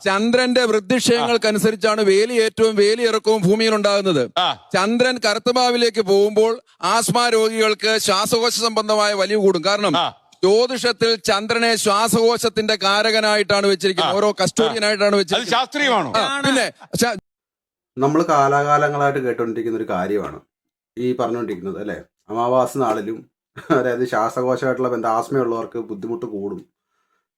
ചന്ദ്രന്റെ വൃദ്ധിക്ഷയങ്ങൾക്കനുസരിച്ചാണ് വേലിയേറ്റവും വേലിയിറക്കവും ഭൂമിയിൽ ഉണ്ടാകുന്നത്. ചന്ദ്രൻ കറുത്തമാവിലേക്ക് പോകുമ്പോൾ ആസ്മ രോഗികൾക്ക് ശ്വാസകോശ സംബന്ധമായ വലിവ് കൂടും. കാരണം ജ്യോതിഷത്തിൽ ചന്ദ്രനെ ശ്വാസകോശത്തിന്റെ കാരകനായിട്ടാണ് വെച്ചിരിക്കുന്നത്, ഓരോ കസ്റ്റോഡിയനായിട്ടാണ് വെച്ചിരിക്കുന്നത്. ശാസ്ത്രീയമാണോ? പിന്നെ നമ്മൾ കാലാകാലങ്ങളായിട്ട് കേട്ടുകൊണ്ടിരിക്കുന്ന ഒരു കാര്യമാണ് ഈ പറഞ്ഞുകൊണ്ടിരിക്കുന്നത് അല്ലേ. അമാവാസി നാളിലും അതായത് ശ്വാസകോശമായിട്ടുള്ള ആസ്മയുള്ളവർക്ക് ബുദ്ധിമുട്ട് കൂടും.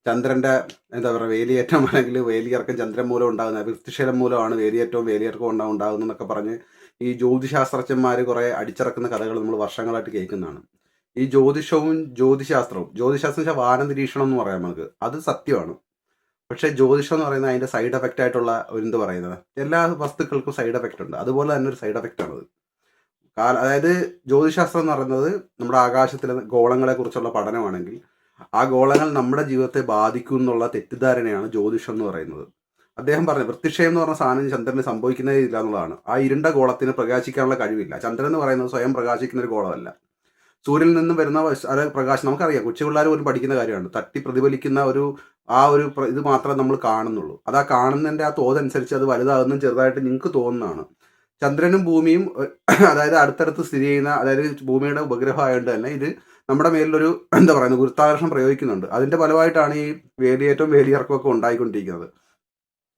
ചന്ദ്രന്റെ എന്താ പറയുക വേലിയേറ്റം അല്ലെങ്കിൽ വേലിയിറക്കം ചന്ദ്രൻ മൂലം ഉണ്ടാകുന്ന വൃത്തിശീലം മൂലമാണ് വേലിയേറ്റവും വേലിയിറക്കവും ഉണ്ടാകുന്നതെന്നൊക്കെ പറഞ്ഞ് ഈ ജ്യോതിശാസ്ത്രജ്ഞന്മാർ കുറേ അടിച്ചിറക്കുന്ന കഥകൾ നമ്മൾ വർഷങ്ങളായിട്ട് കേൾക്കുന്നതാണ്. ഈ ജ്യോതിഷവും ജ്യോതിശാസ്ത്രം വെച്ചാൽ വാന നിരീക്ഷണം എന്ന് പറയാം നമുക്ക്, അത് സത്യമാണ്. പക്ഷേ ജ്യോതിഷം എന്ന് പറയുന്നത് അതിൻ്റെ സൈഡ് എഫക്റ്റ് ആയിട്ടുള്ള എന്ത് പറയുന്നത്, എല്ലാ വസ്തുക്കൾക്കും സൈഡ് എഫക്റ്റ് ഉണ്ട്. അതുപോലെ തന്നെ ഒരു സൈഡ് എഫക്റ്റ് ആണത്. അതായത് ജ്യോതിശാസ്ത്രം എന്ന് പറയുന്നത് നമ്മുടെ ആകാശത്തിലെ ഗോളങ്ങളെ കുറിച്ചുള്ള പഠനമാണെങ്കിൽ ആ ഗോളങ്ങൾ നമ്മുടെ ജീവിതത്തെ ബാധിക്കും എന്നുള്ള തെറ്റിദ്ധാരണയാണ് ജ്യോതിഷം എന്ന് പറയുന്നത്. അദ്ദേഹം പറഞ്ഞു വൃത്തിക്ഷയം എന്ന് പറഞ്ഞ സാധനം ചന്ദ്രന് സംഭവിക്കുന്നതേ ഇല്ല എന്നുള്ളതാണ്. ആ ഇരുണ്ട ഗോളത്തിന് പ്രകാശിക്കാനുള്ള കഴിവില്ല. ചന്ദ്രൻ എന്ന് പറയുന്നത് സ്വയം പ്രകാശിക്കുന്ന ഒരു ഗോളമല്ല. സൂര്യനിൽ നിന്നും വരുന്ന പ്രകാശം നമുക്കറിയാം, കൊച്ചുപിള്ളേർ പോലും പഠിക്കുന്ന കാര്യമാണ്. തട്ടി പ്രതിഫലിക്കുന്ന ഒരു ഇത് മാത്രമേ നമ്മൾ കാണുന്നുള്ളൂ. അത് ആ കാണുന്നതിൻ്റെ ആ തോതനുസരിച്ച് അത് വലുതാകുന്നതും ചെറുതായിട്ട് നിങ്ങൾക്ക് തോന്നുന്നതാണ്. ചന്ദ്രനും ഭൂമിയും അതായത് അടുത്തടുത്ത് സ്ഥിതി ചെയ്യുന്ന, അതായത് ഭൂമിയുടെ ഉപഗ്രഹമായതുകൊണ്ട് തന്നെ ഇത് നമ്മുടെ മേലിലൊരു എന്താ പറയുന്നത് ഗുരുത്വാകർഷണം പ്രയോഗിക്കുന്നുണ്ട്. അതിൻ്റെ ഫലമായിട്ടാണ് ഈ വേലിയേറ്റവും വേലിയിറക്കമൊക്കെ ഉണ്ടായിക്കൊണ്ടിരിക്കുന്നത്.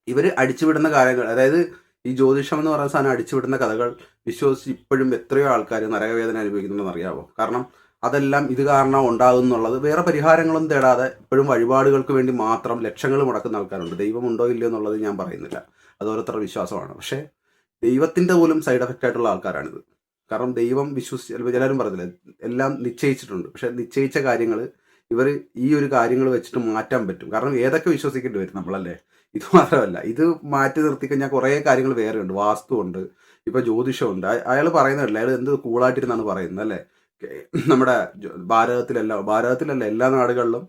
ഇവർ അടിച്ചുവിടുന്ന കാര്യങ്ങൾ, അതായത് ഈ ജ്യോതിഷം എന്ന് പറയുന്ന സാധനം അടിച്ചുവിടുന്ന കഥകൾ വിശ്വസിച്ച് ഇപ്പോഴും എത്രയോ ആൾക്കാർ നരകവേദന അനുഭവിക്കുന്നുണ്ടെന്ന് അറിയാമോ? കാരണം അതെല്ലാം ഇത് കാരണം ഉണ്ടാകും എന്നുള്ളത്. വേറെ പരിഹാരങ്ങളും തേടാതെ ഇപ്പോഴും വഴിപാടുകൾക്ക് വേണ്ടി മാത്രം ലക്ഷങ്ങൾ മുടക്കുന്ന ആൾക്കാരുണ്ട്. ദൈവമുണ്ടോ ഇല്ലയോ എന്നുള്ളത് ഞാൻ പറയുന്നില്ല, അത് ഓരോരുത്തരുടെ വിശ്വാസമാണ്. പക്ഷേ ദൈവത്തിൻ്റെ പോലും സൈഡ് എഫക്റ്റ് ആയിട്ടുള്ള ആൾക്കാരാണിത്. കാരണം ദൈവം എല്ലാവരും പറഞ്ഞില്ലേ എല്ലാം നിശ്ചയിച്ചിട്ടുണ്ട്. പക്ഷെ നിശ്ചയിച്ച കാര്യങ്ങൾ ഇവർ ഈ ഒരു കാര്യങ്ങൾ വെച്ചിട്ട് മാറ്റാൻ പറ്റും. കാരണം ഏതൊക്കെ വിശ്വസിക്കേണ്ടി വരും നമ്മളല്ലേ. ഇത് മാത്രമല്ല, ഇത് മാറ്റി നിർത്തിക്കഴിഞ്ഞാൽ കുറേ കാര്യങ്ങൾ വേറെ ഉണ്ട്. വാസ്തുവുണ്ട്, ഇപ്പോൾ ജ്യോതിഷമുണ്ട്. അയാൾ പറയുന്നതല്ല, അയാൾ എന്ത് കൂളായിട്ടിരുന്നാണ് പറയുന്നത് അല്ലേ. നമ്മുടെ ഭാരതത്തിലല്ല എല്ലാ നാടുകളിലും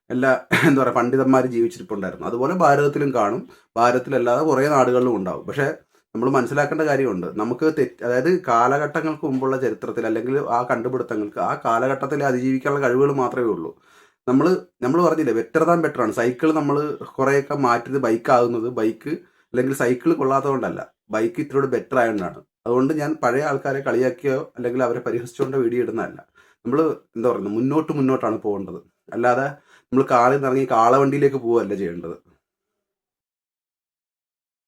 എല്ലാ എന്താ പറയുക പണ്ഡിതന്മാർ ജീവിച്ചിരിപ്പുണ്ടായിരുന്നു. അതുപോലെ ഭാരതത്തിലും കാണും, ഭാരതത്തിലല്ലാതെ കുറേ നാടുകളിലും ഉണ്ടാവും. പക്ഷേ നമ്മൾ മനസ്സിലാക്കേണ്ട കാര്യമുണ്ട്, നമുക്ക് അതായത് കാലഘട്ടങ്ങൾക്ക് മുമ്പുള്ള ചരിത്രത്തിൽ അല്ലെങ്കിൽ ആ കണ്ടുപിടുത്തങ്ങൾക്ക് ആ കാലഘട്ടത്തിൽ അതിജീവിക്കാനുള്ള കഴിവുകൾ മാത്രമേ ഉള്ളൂ. നമ്മൾ പറഞ്ഞില്ലേ ബെറ്റർ ദാൻ ബെറ്റർ ആണ്. സൈക്കിൾ നമ്മൾ കുറേയൊക്കെ മാറ്റിയത് ബൈക്കാകുന്നത് ബൈക്ക് അല്ലെങ്കിൽ സൈക്കിൾ കൊള്ളാത്തതുകൊണ്ടല്ല, ബൈക്ക് ഇത്തിരി ബെറ്റർ ആയതുകൊണ്ടാണ്. അതുകൊണ്ട് ഞാൻ പഴയ ആൾക്കാരെ കളിയാക്കിയോ അല്ലെങ്കിൽ അവരെ പരിഹസിച്ചുകൊണ്ട് വീഡിയോ ഇടുന്നതല്ല. നമ്മൾ എന്താ പറയുന്നത് മുന്നോട്ടാണ് പോകേണ്ടത്. അല്ലാതെ നമ്മൾ കാലിൽ നിന്ന് ഇറങ്ങി കാളവണ്ടിയിലേക്ക് പോവുകയല്ല ചെയ്യേണ്ടത്.